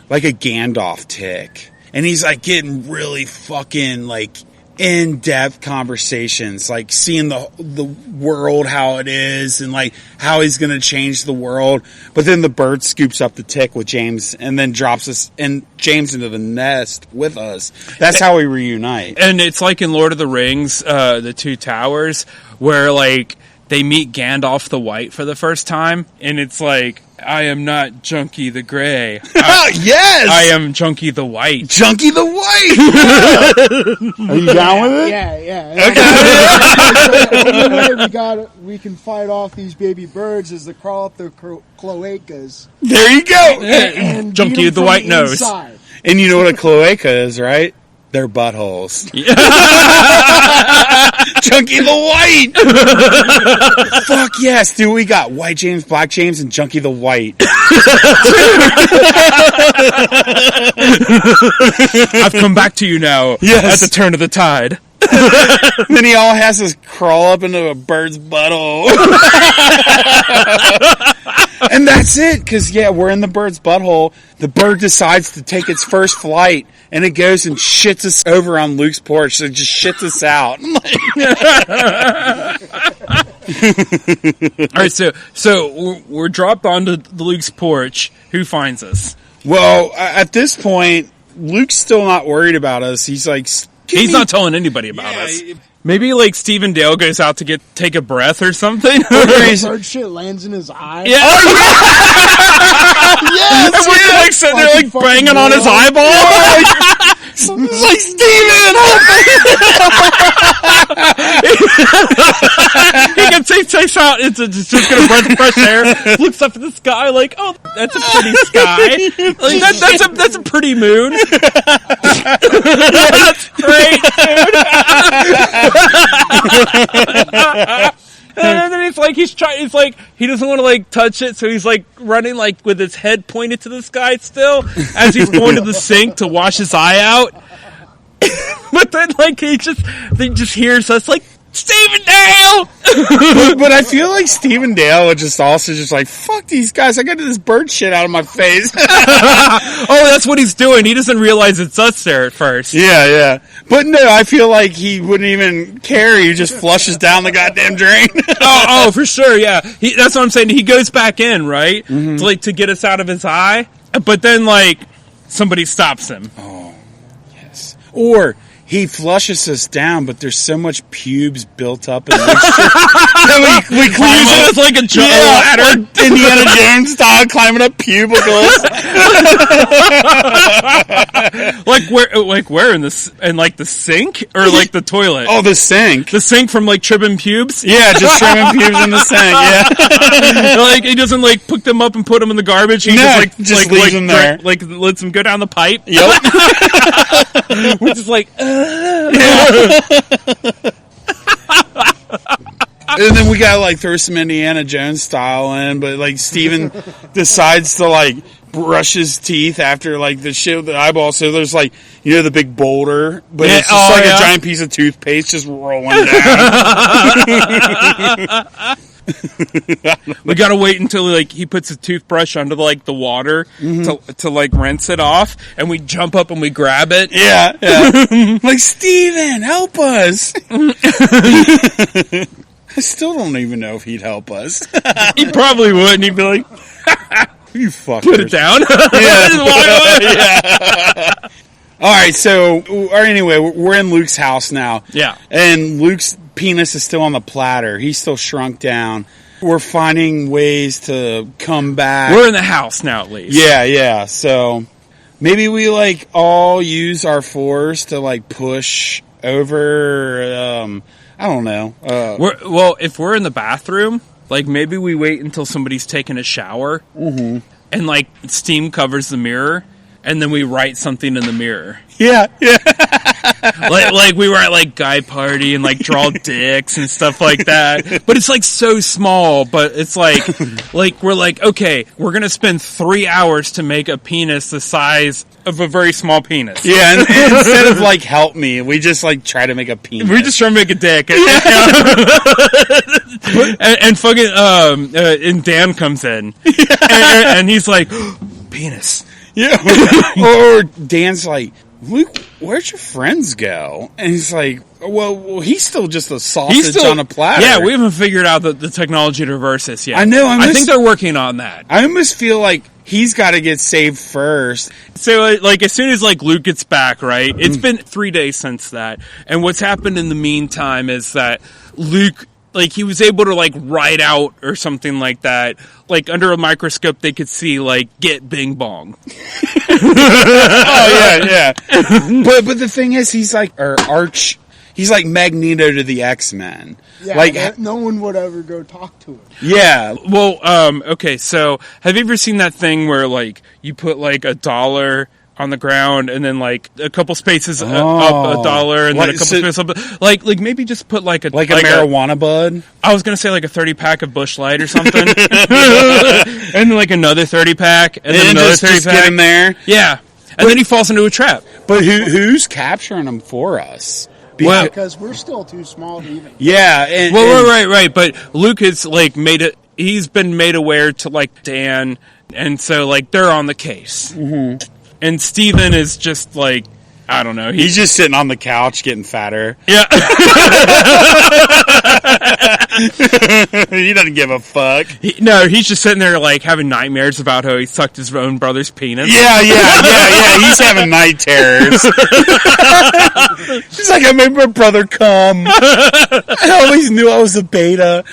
Gandalf tick, and he's like getting really fucking like in-depth conversations, like seeing the world how it is, and like how he's gonna change the world. But then the bird scoops up the tick with James, and then drops us and James into the nest with us. That's how we reunite. And it's like in Lord of the Rings, the Two Towers, where like they meet Gandalf the White for the first time, and it's like, I am not Junkie the Grey. Yes! I am Junkie the White. Junkie the White! Are you down with it? Yeah. Okay. We can fight off these baby birds as they crawl up their cloacas. There you go! And Junkie beat 'em the from White nose. inside. And you know what a cloaca is, right? They're buttholes. Junkie the White! Fuck yes, dude. We got White James, Black James, and Junkie the White. I've come back to you now at the turn of the tide. Then he all has to crawl up into a bird's butthole. And that's it, because, we're in the bird's butthole. The bird decides to take its first flight, and it goes and shits us over on Luke's porch. So it just shits us out. All right, so we're dropped onto Luke's porch. Who finds us? Well, at this point, Luke's still not worried about us. He's like... He's not telling anybody about us. Maybe like Stephen Dale goes out to take a breath or something. Bird shit lands in his eye. Yeah. Yes! And we're like sitting there like banging on his eyeball. Like, Steven! He takes out, it's just gonna breath of fresh air, looks up at the sky like, oh, that's a pretty sky. Like, that's a pretty moon. That's great, dude. And then he's like, he doesn't want to like touch it, so he's like running like with his head pointed to the sky still, as he's going to the sink to wash his eye out. But then like he just hears us like, Stephen Dale! But I feel like Stephen Dale would just also just like, fuck these guys, I got this bird shit out of my face. Oh, that's what he's doing. He doesn't realize it's us there at first. Yeah. But no, I feel like he wouldn't even care. He just flushes down the goddamn drain. oh, for sure, yeah. That's what I'm saying. He goes back in, right? Mm-hmm. To get us out of his eye. But then, like, somebody stops him. Oh, yes. Or... he flushes us down, but there's so much pubes built up in that we climb up. It's like a ladder. Indiana Jones style, climbing up pubicles. like where in this? In like the sink or like the toilet? Oh, the sink. The sink from like trimming pubes. Yeah, just trimming pubes in the sink. Yeah. Like he doesn't like pick them up and put them in the garbage. He just leaves them there. Like lets them go down the pipe. Yep. We're just like. And then we gotta like throw some Indiana Jones style in, but like Steven decides to like brush his teeth after like the shit with the eyeball. So there's like, you know, the big boulder, but it's just a giant piece of toothpaste just rolling down. We gotta wait until like he puts his toothbrush under like the water to like rinse it off, and we jump up and we grab it. Yeah. Like, Steven, help us. I still don't even know if he'd help us. He probably wouldn't. He'd be like, you fuckers. Put it down. Yeah. All right, so anyway, we're in Luke's house now. Yeah. And Luke's penis is still on the platter. He's still shrunk down. We're finding ways to come back. We're in the house now, at least. Yeah. So maybe we like all use our force to like push over, I don't know. If we're in the bathroom, like maybe we wait until somebody's taken a shower, and like steam covers the mirror, and then we write something in the mirror. Yeah. like we were at like guy party and like draw dicks and stuff like that. But it's like so small. But it's like we're like, okay, we're gonna spend 3 hours to make a penis the size of a very small penis. Yeah, and instead of like help me, we just like try to make a penis. We just try to make a dick. And fucking and Dan comes in, and he's like, penis. Yeah. Or Dan's like, Luke, where'd your friends go? And he's like, well, he's still just a sausage on a platter. Yeah, we haven't figured out the technology to reverse this yet. I know. I think they're working on that. I almost feel like he's got to get saved first. So, like, as soon as, like, Luke gets back, right, it's been 3 days since that. And what's happened in the meantime is that Luke, like, he was able to, like, write out or something like that. Like, under a microscope, they could see, like, get bing bong. Oh, yeah. But the thing is, he's like, he's like Magneto to the X-Men. Yeah, like, no one would ever go talk to him. Yeah. Well, okay, so, have you ever seen that thing where, like, you put, like, $1 on the ground, and then like a couple spaces up $1, and then a couple spaces up, like maybe just put like a marijuana bud. I was gonna say like a 30-pack of Busch Light or something, and then like another 30-pack, and then another 30-pack. Just get him there. Yeah, and then he falls into a trap. But who's capturing him for us? Because we're still too small to even. Yeah. Right. But Luke is like he's been made aware to like Dan, and so like they're on the case. Mm-hmm. And Steven is just like, I don't know. He's just sitting on the couch getting fatter. Yeah. He doesn't give a fuck. He's just sitting there like having nightmares about how he sucked his own brother's penis. Yeah. He's having night terrors. He's like, I made my brother come. I always knew I was a beta.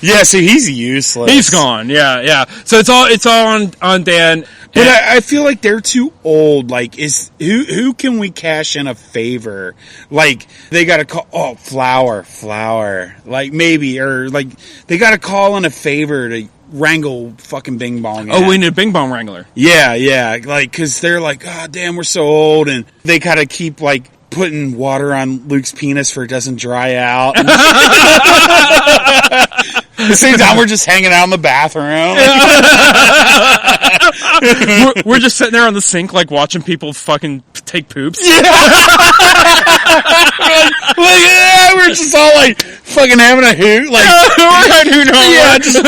Yeah, so he's useless. He's gone. Yeah. So it's all on Dan. But I feel like they're too old. Like, who can we cash in a favor? Like, they gotta call, Flower. Like, maybe, or like, they gotta call in a favor to wrangle fucking Bing Bong. Oh, we need a Bing Bong wrangler. Yeah. Like, cause they're like, oh, damn, we're so old. And they gotta keep, like, putting water on Luke's penis for it doesn't dry out. At the same time, we're just hanging out in the bathroom. we're just sitting there on the sink, like, watching people fucking take poops. Yeah. We're just all, like, fucking having a hoot. Like, we're having a hoot. Yeah, just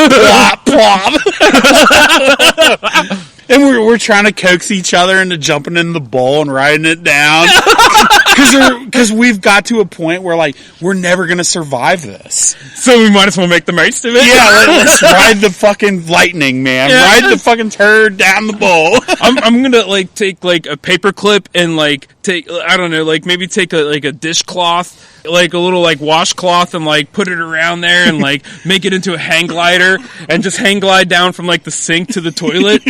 plop. And we're trying to coax each other into jumping in the bowl and riding it down. Because we've got to a point where, like, we're never going to survive this. So we might as well make the most of it. Yeah, let's ride the fucking lightning, man. Yeah. Ride the fucking turd down the bowl. I'm going to, like, take, like, a paper clip and, like, I don't know, like, maybe take, a dishcloth, like, a little, like, washcloth and, like, put it around there and, like, make it into a hang glider and just hang glide down from, like, the sink to the toilet.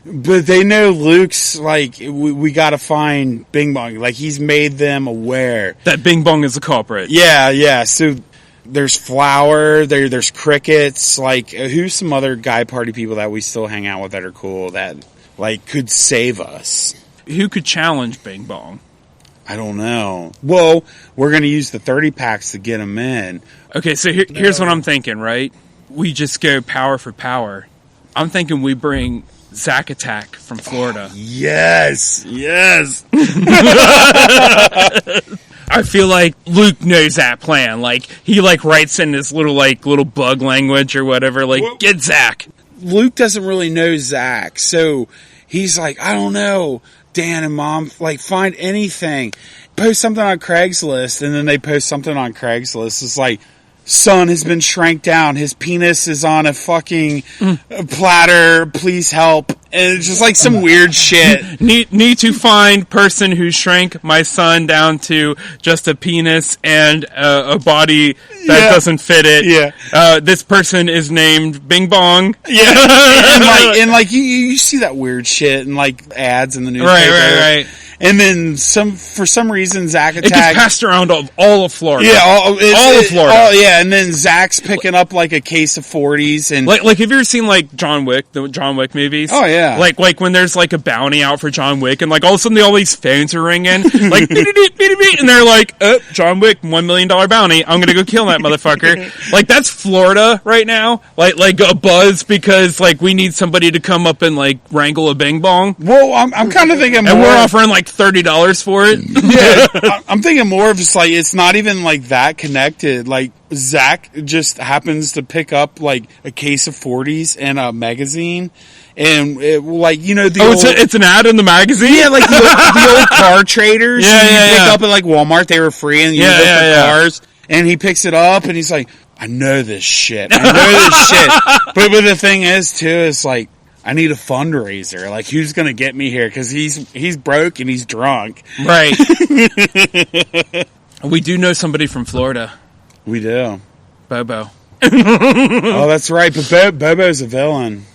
But they know Luke's, like, we gotta find Bing Bong. Like, he's made them aware. That Bing Bong is the culprit. Yeah. So there's Flower, there's Crickets. Like, who's some other guy party people that we still hang out with that are cool that, like, could save us? Who could challenge Bing Bong? I don't know. Well, we're gonna use the 30 packs to get them in. Okay, so here's what I'm thinking, right? We just go power for power. I'm thinking we bring Zack Attack from Florida. Yes. I feel like Luke knows that plan. Like, he, like, writes in his little bug language or whatever, like, well, get Zack. Luke doesn't really know Zack, so he's like, I don't know, Dan and Mom, like, find anything. Post something on Craigslist, and then they post something on Craigslist. It's like, son has been shrank down. His penis is on a fucking platter. Please help. And it's just like some weird shit. Need to find person who shrank my son down to just a penis and a body that doesn't fit it. Yeah. This person is named Bing Bong. Yeah. and like you see that weird shit and like ads in the newspaper. Right. And then for some reason Zach It gets attacked. passed around all of Florida. Yeah, all of Florida. And then Zach's picking up like a case of 40s and Like have you ever seen like John Wick, the John Wick movies? Oh yeah. Like when there's like a bounty out for John Wick and like all of a sudden all these phones are ringing, like and they're like, John Wick, $1 million bounty, I'm gonna go kill that motherfucker. Like that's Florida right now. Like a buzz because like we need somebody to come up and like wrangle a Bing Bong. Well, I'm kind of thinking And more, we're offering like $30 for it. yeah, I'm thinking more of just like it's not even like that connected. Like Zach just happens to pick up like a case of 40s and a magazine, and It's an ad in the magazine. Yeah, like the old car traders. Yeah, you pick yeah. up at like Walmart, they were free, and you look for cars. And he picks it up, and he's like, "I know this shit. But the thing is, too, is like, I need a fundraiser. Like, who's gonna get me here? Because he's broke and he's drunk. Right. We do know somebody from Florida. We do. Bobo. Oh, that's right. But Bobo's a villain.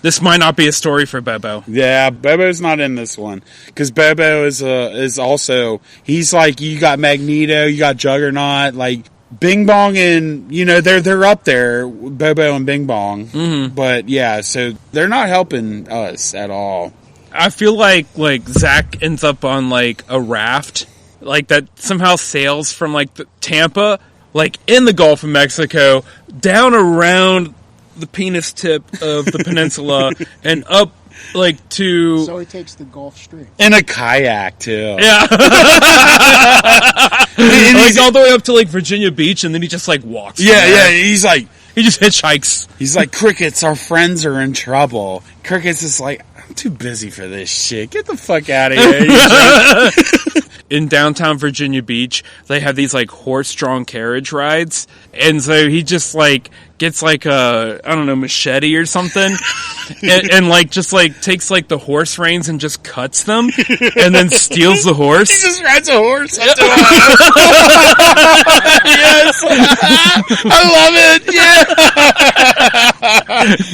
This might not be a story for Bobo. Yeah, Bobo's not in this one because Bobo is also, he's like, you got Magneto, you got Juggernaut, like Bing Bong, and they're up there, Bobo and Bing Bong. Mm-hmm. But yeah, so they're not helping us at all. I feel like Zach ends up on like a raft, like that somehow sails from like Tampa, like in the Gulf of Mexico, down around the penis tip of the peninsula and up like to. So he takes the Gulf Stream in a kayak too. Yeah, and he's all the way up to like Virginia Beach, and then he just like walks. Yeah. He's like, he just hitchhikes. He's like, Crickets, our friends are in trouble. Crickets is like, I'm too busy for this shit. Get the fuck out of here. In downtown Virginia Beach, they have these like horse-drawn carriage rides, and so he just like gets like a, I don't know, machete or something, and like just like takes like the horse reins and just cuts them, and then steals the horse. He just rides a horse up to Yes, I love it.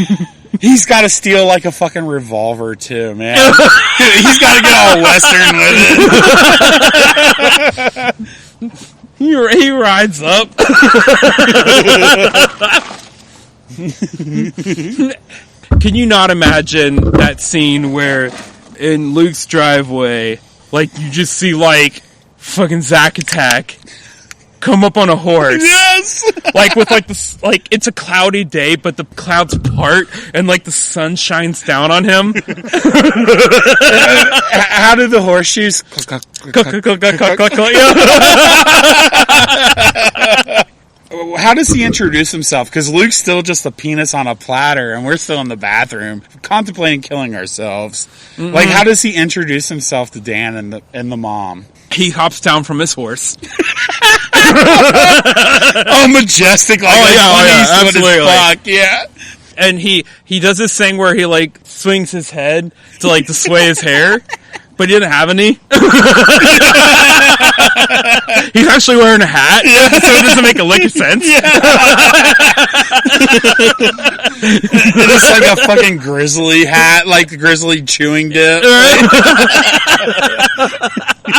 Yeah. He's got to steal like a fucking revolver too, man. He's got to get all Western with it. He rides up. Can you not imagine that scene where in Luke's driveway, like you just see like fucking Zack Attack come up on a horse? Yes. Like with like this, like it's a cloudy day, but the clouds part and like the sun shines down on him. How do the horseshoes? How does he introduce himself? Because Luke's still just a penis on a platter, and we're still in the bathroom contemplating killing ourselves. Mm-hmm. Like, how does he introduce himself to Dan and the mom? He hops down from his horse. Oh, majestic! Like, absolutely. Fuck, yeah. And he does this thing where he like swings his head to sway his hair, but he didn't have any. He's actually wearing a hat, so it doesn't make a lick of sense. It's like a fucking grizzly hat, like the grizzly chewing dip.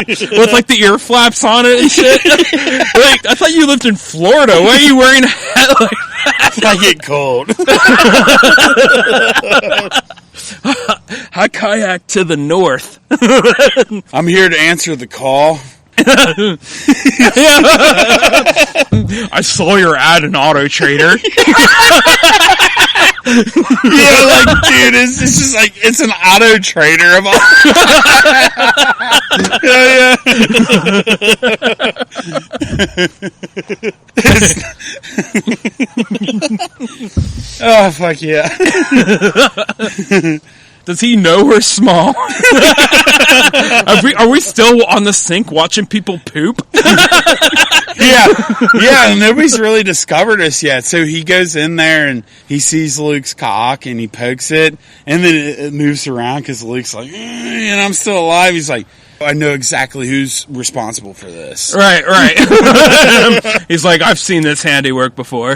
With like the ear flaps on it and shit. Like, I thought you lived in Florida. Why are you wearing a hat like that? I get cold. I kayak to the north. I'm here to answer the call. I saw your ad in Auto Trader. Yeah, like, dude, it's just like, it's an Auto Trader of all. Oh, fuck yeah. Does he know we're small? Are we still on the sink watching people poop? Yeah, nobody's really discovered us yet. So he goes in there and he sees Luke's cock and he pokes it, and then it moves around because Luke's like, and I'm still alive. He's like, I know exactly who's responsible for this. Right. He's like, I've seen this handiwork before.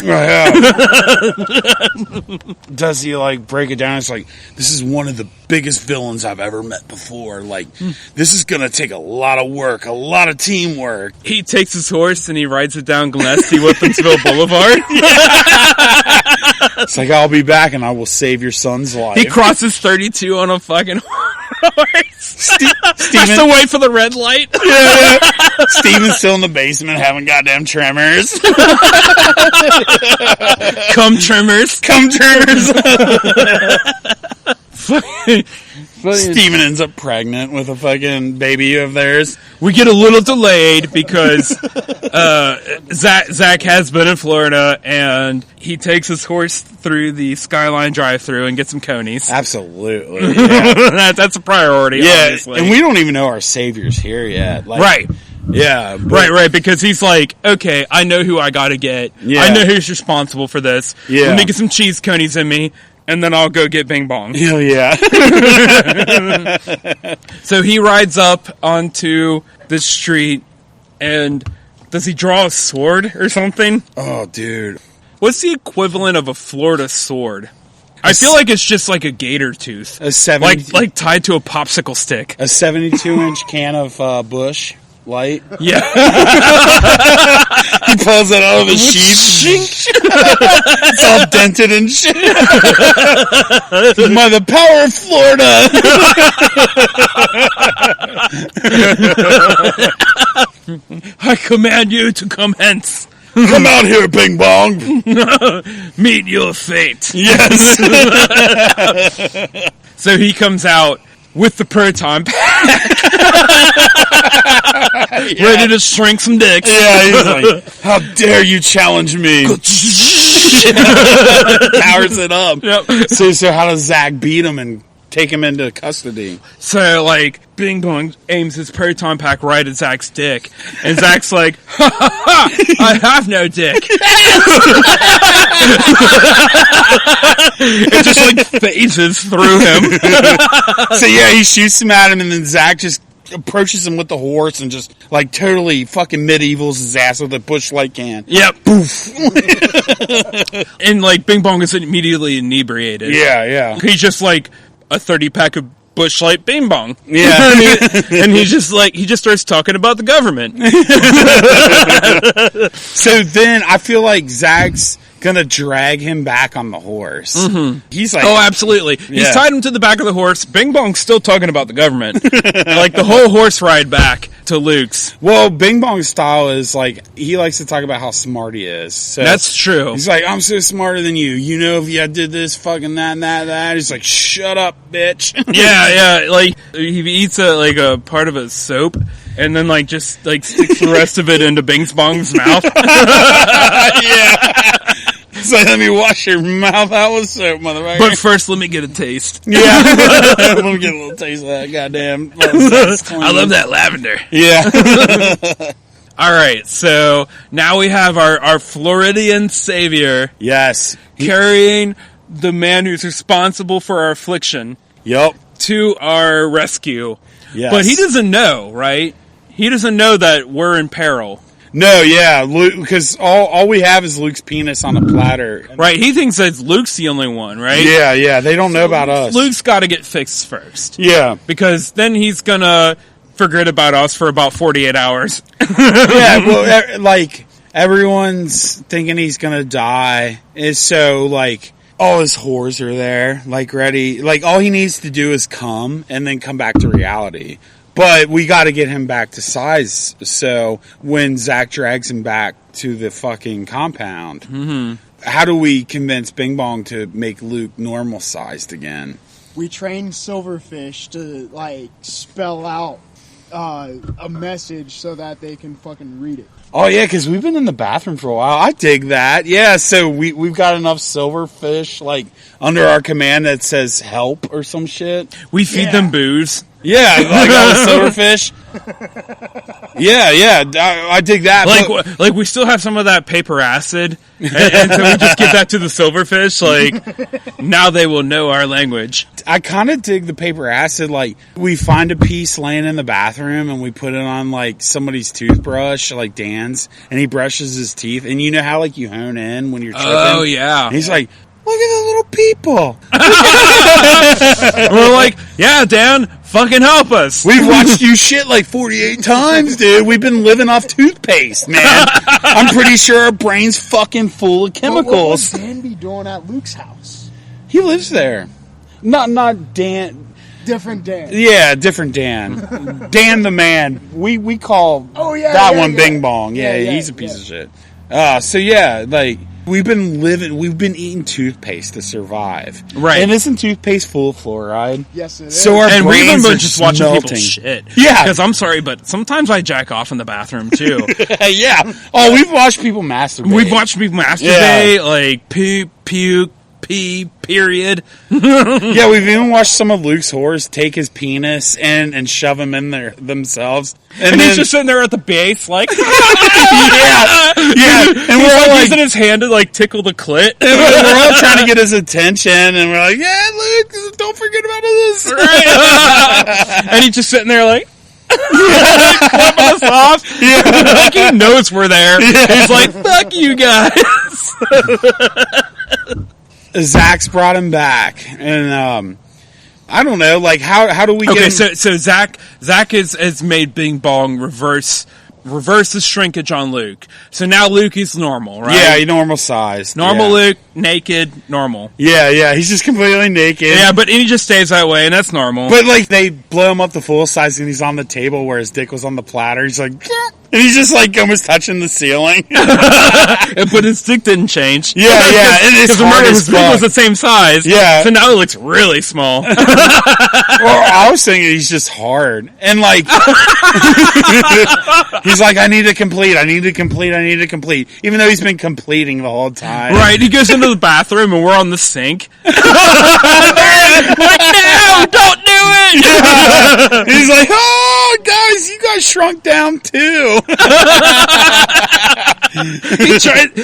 Does he like break it down? It's like, this is one of the biggest villains I've ever met before. Like, this is gonna take a lot of work, a lot of teamwork. He takes his horse and he rides it down Gillespie Whippensville Boulevard. It's like, I'll be back and I will save your son's life. He crosses 32 on a fucking horse. Has to wait for the red light. Yeah. Steven's still in the basement having goddamn tremors. Come tremors. Steven ends up pregnant with a fucking baby of theirs. We get a little delayed because Zach has been in Florida and he takes his horse through the Skyline drive-thru and gets some conies. Absolutely. Yeah. That's a priority, obviously. And we don't even know our savior's here yet. Like, right. Yeah. Right, because he's like, okay, I know who I gotta get. Yeah. I know who's responsible for this. Yeah. Let me get some cheese conies in me, and then I'll go get Bing Bong. Hell yeah. So he rides up onto the street, and does he draw a sword or something? Oh, dude. What's the equivalent of a Florida sword? I feel like it's just like a gator tooth. Like tied to a popsicle stick. A 72-inch can of Bush Light. Yeah. He pulls it out of his sheath. It's all dented and shit. By the power of Florida. I command you to come hence. Come out here, Bing Bong. Meet your fate. Yes. So he comes out with the proton pack. Ready to shrink some dicks. Yeah, he's like, how dare you challenge me? Powers it up. Yep. So how does Zach beat him and take him into custody? So, like, Bing Bong aims his proton pack right at Zach's dick. And Zach's like, ha ha ha, I have no dick. It just, like, phases through him. So, yeah, he shoots him at him, and then Zach just approaches him with the horse and just, like, totally fucking medievals his ass with a Bush Light can. Yep. Poof. And, like, Bing Bong is immediately inebriated. Yeah. He's just, like, a 30-pack of Bush Light Bing Bong. Yeah. And he just starts talking about the government. So then I feel like Zach's gonna drag him back on the horse. Mm-hmm. He's like, oh, absolutely. He's tied him to the back of the horse. Bing Bong's still talking about the government. Like the whole horse ride back to Luke's. Well, Bing Bong's style is like, he likes to talk about how smart he is. So that's true. He's like, I'm so smarter than you. You know, if you did this, fucking that, and that. He's like, shut up, bitch. Yeah. Like, he eats a part of a soap, and then, like, just, like, sticks the rest of it into Bing Bong's mouth. Yeah. So let me wash your mouth out with soap, motherfucker. But first, let me get a taste. Yeah. Let me get a little taste of that goddamn. I love that lavender. Yeah. All right, so now we have our Floridian savior. Yes. Carrying the man who's responsible for our affliction. Yep. To our rescue. Yes. But he doesn't know, right? He doesn't know that we're in peril. No, yeah, because all we have is Luke's penis on a platter. Right, he thinks that Luke's the only one, right? Yeah, they don't know about us. Luke's got to get fixed first. Yeah. Because then he's going to forget about us for about 48 hours. Yeah, well, like, everyone's thinking he's going to die. Is so, like, all his whores are there, like, ready. Like, all he needs to do is come and then come back to reality. But we got to get him back to size. So when Zach drags him back to the fucking compound, how do we convince Bing Bong to make Luke normal sized again? We train Silverfish to, like, spell out a message so that they can fucking read it. Oh yeah, because we've been in the bathroom for a while. I dig that. Yeah, so we've got enough silverfish like under our command that says help or some shit. We feed them booze. Yeah, like all the silverfish. Yeah, I dig that. Like we still have some of that paper acid, and so we just give that to the silverfish. Like now they will know our language. I kind of dig the paper acid. Like we find a piece laying in the bathroom and we put it on like somebody's toothbrush, like Dan's, and he brushes his teeth. And you know how like you hone in when you're tripping. Oh yeah. And he's like, look at the little people. We're like, yeah, Dan, fucking help us. We've watched you shit like 48 times, dude. We've been living off toothpaste, man. I'm pretty sure our brain's fucking full of chemicals. What would Dan be doing at Luke's house? He lives there. Not Dan. Different Dan. Yeah, different Dan. Dan the man. We call that one Bing Bong. Yeah, he's a piece of shit. So yeah, like we've been eating toothpaste to survive. Right. And isn't toothpaste full of fluoride? Yes, it is. So our And we've brains been are just watching smelting. people shit. Yeah. Because I'm sorry, but sometimes I jack off in the bathroom too. Yeah. Oh, we've watched people masturbate. We've watched people masturbate, like poop, puke, pee, period. Yeah, we've even watched some of Luke's whores take his penis and shove him in there themselves. And he's just sitting there at the base, like, yeah. And he's we're all like, using his hand to like tickle the clit. we're all trying to get his attention, and we're like, yeah, Luke, don't forget about this. Right. And he's just sitting there like, clapping us off. Yeah. Like he knows we're there. Yeah. He's like, fuck you guys. Zach's brought him back, and I don't know, like how do we get him? so Zach has made Bing Bong reverse the shrinkage on Luke. So now Luke is normal, right? Yeah, he's normal size. Normal yeah. Luke, naked, normal. Yeah, he's just completely naked. Yeah, but he just stays that way, and that's normal. But like they blow him up to full size, and he's on the table where his dick was on the platter. He's like, and he's just like almost touching the ceiling. But his dick didn't change. Yeah, and it's hard as his dick fuck. was the same size. Yeah. So now it looks really small. Well, I was thinking he's just hard. And like, he's like, I need to complete. Even though he's been completing the whole time. Right, he goes into the bathroom and we're on the sink. Like, no, don't do it! Yeah. He's like, oh, guys, you guys shrunk down too.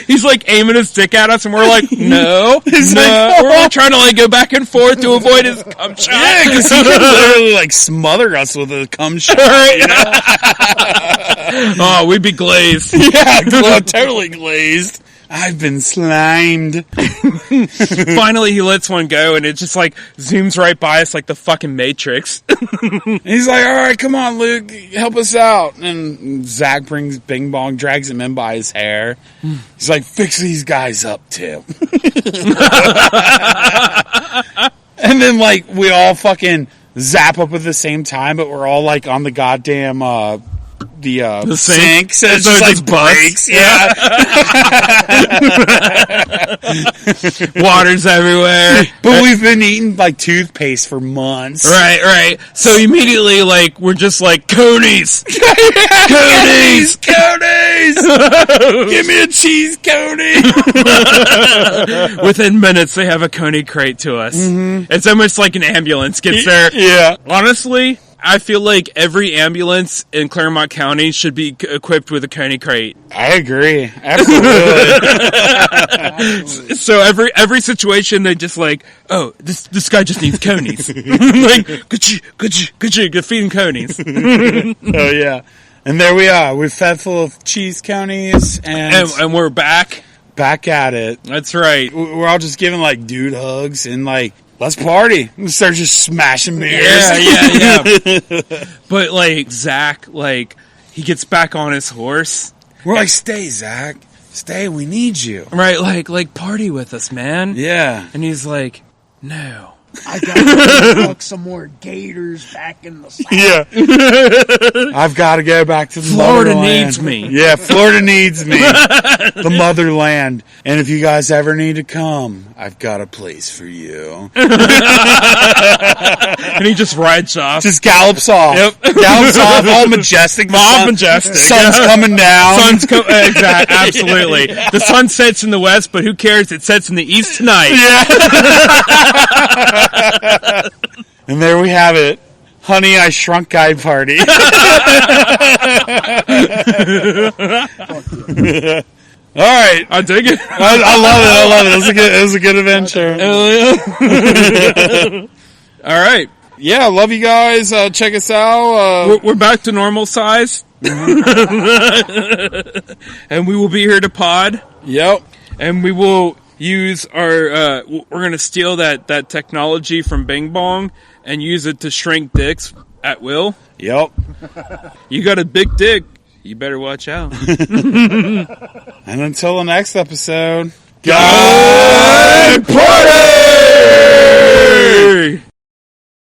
He's like aiming his dick at us and we're like, no. He's no. like, We're all trying to like go back and forth to avoid his cum shot. Yeah, because he could literally like smother us with a cum shot. Right. You know? Oh, we'd be glazed. Yeah, totally glazed. I've been slimed. Finally, he lets one go, and it just like zooms right by us like the fucking Matrix. He's like, all right, come on, Luke, help us out. And Zach brings Bing Bong, drags him in by his hair. He's like, fix these guys up, too. And then, like, we all fucking zap up at the same time, but we're all, like, on the goddamn, the sink, so it's just like breaks. Yeah. Water's everywhere. But we've been eating like toothpaste for months. Right. So immediately, like, we're just like, conies! Conies! Give me a cheese coney! Within minutes, they have a coney crate to us. Mm-hmm. It's almost like an ambulance gets there. Yeah. Honestly, I feel like every ambulance in Claremont County should be equipped with a coney crate. I agree. Absolutely. So every situation, they just like, oh, this guy just needs conies. Like, could you feeding conies? Oh, yeah. And there we are. We're fed full of cheese conies, and we're back. Back at it. That's right. We're all just giving, like, dude hugs and, like, let's party. We start just smashing beers. Yeah. But, like, Zach, like, he gets back on his horse. We're like, stay, Zach. Stay, we need you. Right, like party with us, man. Yeah. And he's like, no. I gotta fuck some more gators back in the South. Yeah. I've got to go back to the Florida motherland. needs me. Yeah, Florida needs me. The motherland. And if you guys ever need to come, I've got a place for you. And he just rides off. Just gallops off. Yep. Gallops off, all majestic. Majestic. Sun's coming down. Exactly. Absolutely. The sun sets in the west, but who cares? It sets in the east tonight. Yeah. And there we have it. Honey, I Shrunk Guide Party. All right. I dig it. I love it. I love it. It was a good adventure. All right. Yeah, love you guys. Check us out. We're back to normal size. And we will be here to pod. Yep. And we will use our, we're going to steal that technology from Bing Bong and use it to shrink dicks at will. Yep. You got a big dick. You better watch out. And until the next episode, Guide Party!